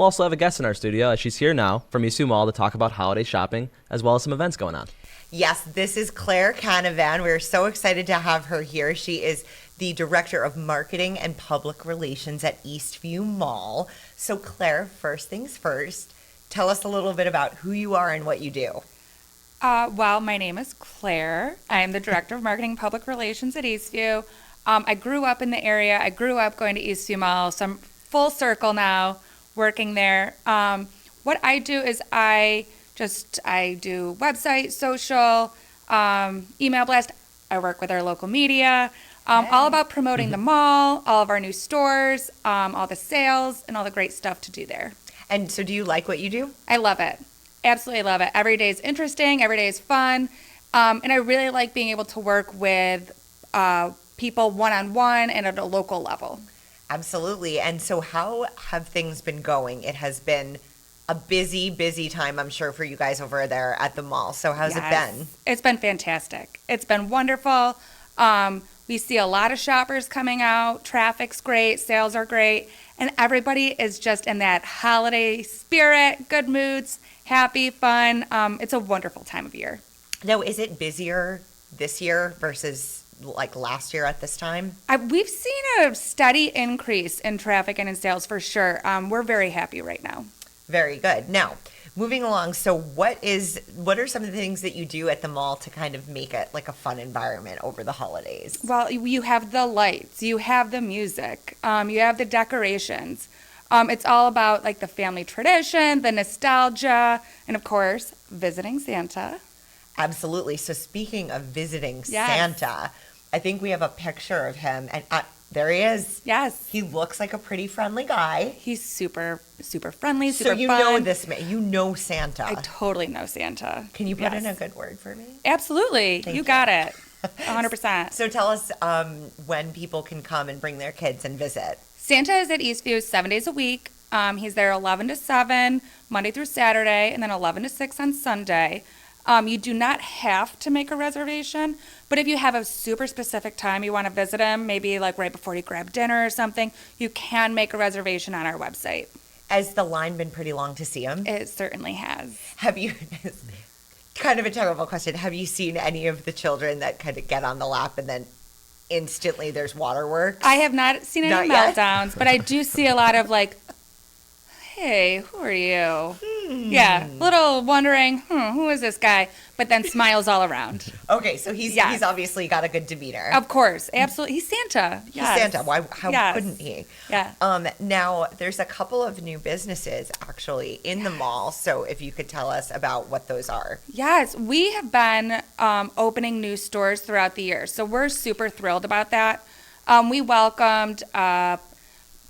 We'll also have a guest in our studio. She's here now from Eastview Mall to talk about holiday shopping as well as some events going on. Yes, this is Claire Canavan. We're so excited to have her here. She is the Director of Marketing and Public Relations at Eastview Mall. So Claire, first things first, tell us a little bit about who you are and what you do. Well, my name is Claire. I am the Director of Marketing and Public Relations at Eastview. I grew up in the area. I grew up going to Eastview Mall, so I'm full circle now working there. What I do is I do website, social, email blast. I work with our local media, all about promoting the mall, all of our new stores, all the sales, and all the great stuff to do there. And so do you like what you do? I love it. Absolutely love it. Every day is interesting. Every day is fun. And I really like being able to work with people one-on-one and at a local level. Absolutely. And so how have things been going? It has been a busy time, I'm sure, for you guys over there at the mall. So how's it been? It's been fantastic. It's been wonderful. We see a lot of shoppers coming out. Traffic's great. Sales are great. And everybody is just in that holiday spirit, good moods, happy, fun. It's a wonderful time of year. Now, is it busier this year versus like last year at this time? We've seen a steady increase in traffic and in sales for sure. We're very happy right now. Very good. Now, moving along, so what are some of the things that you do at the mall to kind of make it like a fun environment over the holidays? Well, you have the lights, you have the music, you have the decorations. It's all about like the family tradition, the nostalgia, and of course, visiting Santa. Absolutely. So speaking of visiting Santa, I think we have a picture of him, and there he is. Yes. He looks like a pretty friendly guy. He's super friendly, super fun. So you know this man. You know Santa. I totally know Santa. Can you put in a good word for me? Absolutely. You got it. 100%. So tell us when people can come and bring their kids and visit. Santa is at Eastview 7 days a week. He's there 11 to 7, Monday through Saturday, and then 11 to 6 on Sunday. You do not have to make a reservation, but if you have a super specific time you want to visit him, maybe like right before you grab dinner or something, you can make a reservation on our website. Has the line been pretty long to see him? It certainly has. Have you, kind of a terrible question, have you seen any of the children that kind of get on the lap and then instantly there's waterworks? I have not seen any meltdowns, but I do see a lot of like, hey, who are you? Yeah, little wondering, who is this guy? But then smiles all around. Okay, so he's obviously got a good demeanor. Of course, absolutely. He's Santa. He's Santa. How couldn't he? Yeah. Now, there's a couple of new businesses actually in the mall. So if you could tell us about what those are. Yes, we have been opening new stores throughout the year. So we're super thrilled about that. We welcomed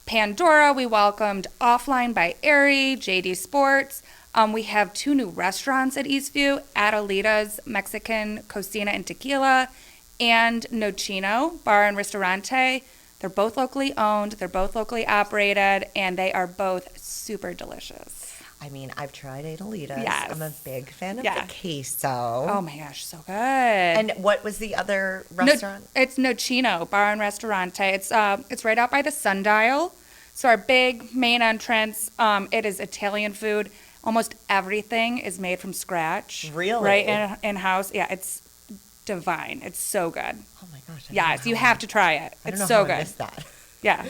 Pandora. We welcomed Offline by Aerie, JD Sports. We have 2 new restaurants at Eastview, Adelita's Mexican Cocina and Tequila, and Nochino Bar and Ristorante. They're both locally owned, they're both locally operated, and they are both super delicious. I mean, I've tried Adelita's. Yes. I'm a big fan of the queso. Oh my gosh, so good. And what was the other restaurant? It's Nochino Bar and Ristorante. It's right out by the Sundial. So our big main entrance, it is Italian food. Almost everything is made from scratch. Really? Right in-house. Yeah, it's divine. It's so good. Oh my gosh. Yes, you have to try it. It's so good. I missed that. Yeah.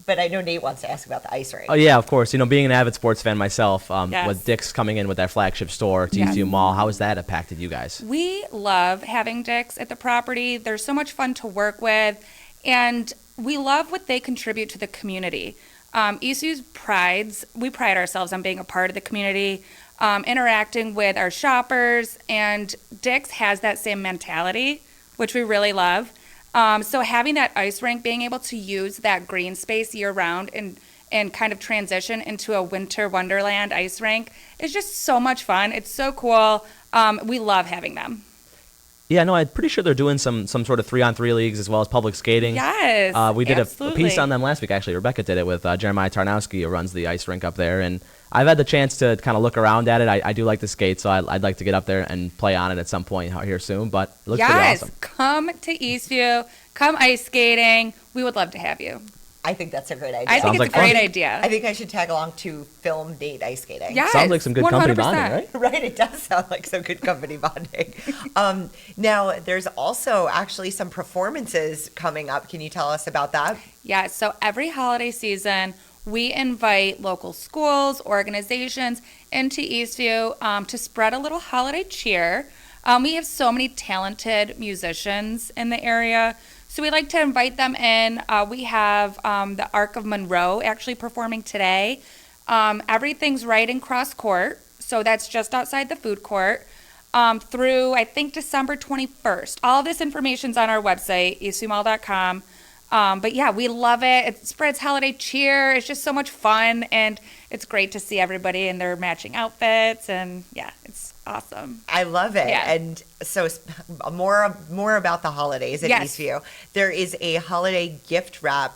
But I know Nate wants to ask about the ice rink. Oh, yeah, of course. Being an avid sports fan myself, Yes. with Dick's coming in with their flagship store to Eastview Mall, how has that impacted you guys? We love having Dick's at the property. They're so much fun to work with, and we love what they contribute to the community. Eastview's we pride ourselves on being a part of the community, interacting with our shoppers, and Dick's has that same mentality, which we really love. So having that ice rink, being able to use that green space year round and kind of transition into a winter wonderland ice rink is just so much fun. It's so cool. We love having them. Yeah, no, I'm pretty sure they're doing some sort of 3-on-3 leagues as well as public skating. Yes, we did a absolutely. piece on them last week, actually. Rebecca did it with Jeremiah Tarnowski, who runs the ice rink up there. And I've had the chance to kind of look around at it. I do like to skate, so I'd like to get up there and play on it at some point here soon. But it looks pretty awesome. Come to Eastview. Come ice skating. We would love to have you. I think that's a great idea. I think Sounds it's like a great fun. idea. I think I should tag along to film date ice skating. Yes, Sounds like some good company 100%. bonding, right? Right, it does sound like some good company bonding. Now, there's also actually some performances coming up. Can you tell us about that? Yeah, so every holiday season, we invite local schools, organizations into Eastview to spread a little holiday cheer. We have so many talented musicians in the area, so we like to invite them in. We have the Arc of Monroe actually performing today. Everything's right in Cross Court, so that's just outside the food court, through, I think, December 21st. All of this information's on our website, eastviewmall.com. But yeah, we love it. It spreads holiday cheer. It's just so much fun, and it's great to see everybody in their matching outfits, and yeah, it's awesome. I love it. Yeah. And so more about the holidays at Yes. Eastview. There is a holiday gift wrap.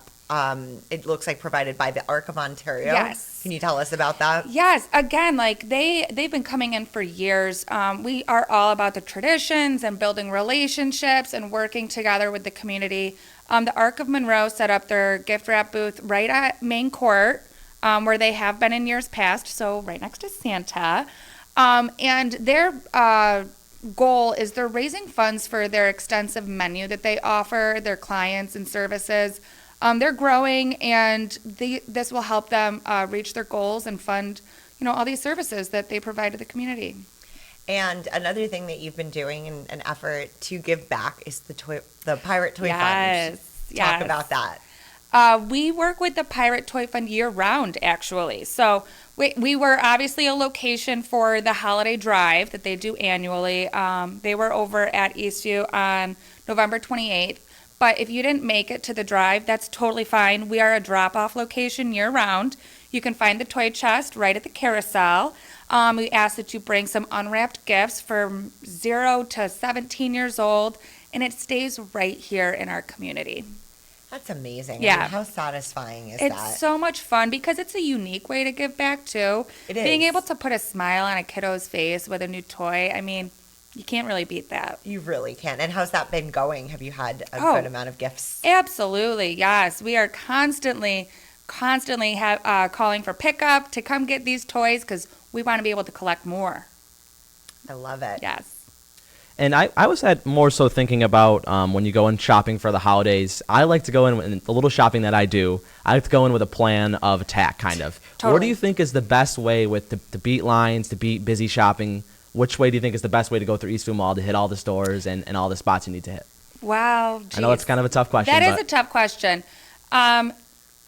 It looks like provided by the Arc of Ontario. Yes. Can you tell us about that? Yes, again, like they've been coming in for years. We are all about the traditions and building relationships and working together with the community. The Arc of Monroe set up their gift wrap booth right at Main Court, where they have been in years past, so right next to Santa. And their goal is they're raising funds for their extensive menu that they offer their clients and services. They're growing, and this will help them reach their goals and fund, all these services that they provide to the community. And another thing that you've been doing in an effort to give back is the Pirate Toy Fund. Yes, Talk yes. about that. We work with the Pirate Toy Fund year-round, actually. So we were obviously a location for the holiday drive that they do annually. They were over at Eastview on November 28th. But if you didn't make it to the drive, that's totally fine. We are a drop-off location year-round. You can find the toy chest right at the carousel. We ask that you bring some unwrapped gifts from 0 to 17 years old, and it stays right here in our community. That's amazing. Yeah. I mean, how satisfying is It's that? so much fun because it's a unique way to give back, too. It Being is. able to put a smile on a kiddo's face with a new toy, I mean, you can't really beat that. You really can. And how's that been going? Have you had a Oh. good amount of gifts? Absolutely, yes. We are constantly calling for pickup to come get these toys because we want to be able to collect more. I love it. Yes. And I was more so thinking about when you go in shopping for the holidays. I like to go in the little shopping that I do. I like to go in with a plan of attack, kind of. What do Totally. you think is the best way to beat lines, to beat busy shopping? Which way do you think is the best way to go through Eastview Mall to hit all the stores and all the spots you need to hit? Wow. I know geez. it's kind of a tough question. That is but a tough question.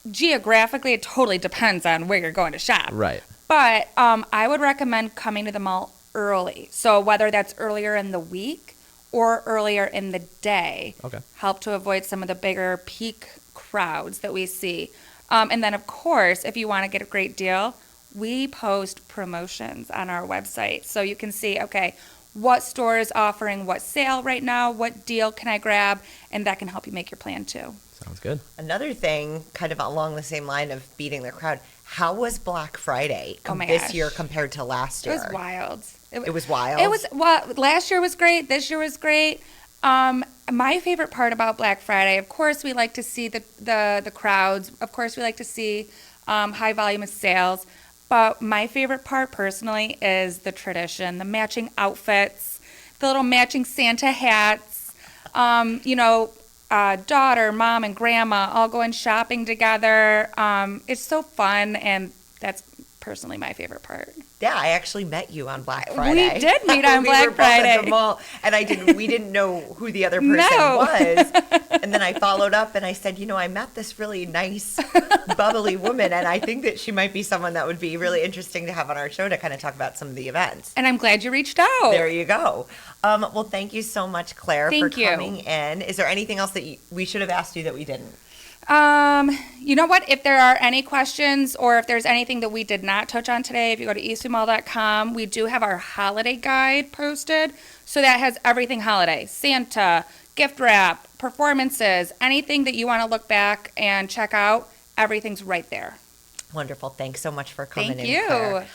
Geographically, it totally depends on where you're going to shop. Right. But I would recommend coming to the mall early. So whether that's earlier in the week or earlier in the day, Okay. help to avoid some of the bigger peak crowds that we see. And then, of course, if you want to get a great deal, we post promotions on our website. So you can see, okay, what store is offering what sale right now, what deal can I grab, and that can help you make your plan too. Sounds good. Another thing, kind of along the same line of beating the crowd, how was Black Friday Oh my this gosh. year compared to last It year? was wild. It was wild? It was, well, last year was great. This year was great. My favorite part about Black Friday, of course, we like to see the crowds. Of course, we like to see high volume of sales. But my favorite part personally is the tradition, the matching outfits, the little matching Santa hats, daughter, mom, and grandma all going shopping together. It's so fun, and that's personally my favorite part. Yeah, I actually met you on Black Friday. We did meet on We Black were both at Friday. the mall, and we didn't know who the other person No. was. And then I followed up and I said, I met this really nice, bubbly woman, and I think that she might be someone that would be really interesting to have on our show to kind of talk about some of the events. And I'm glad you reached out. There you go. Well, thank you so much, Claire, Thank for you. coming in. Is there anything else that we should have asked you that we didn't? You know what? If there are any questions or if there's anything that we did not touch on today, if you go to eastviewmall.com, we do have our holiday guide posted. So that has everything holiday, Santa, gift wrap, performances, anything that you want to look back and check out, everything's right there. Wonderful. Thanks so much for coming Thank in, you. Claire.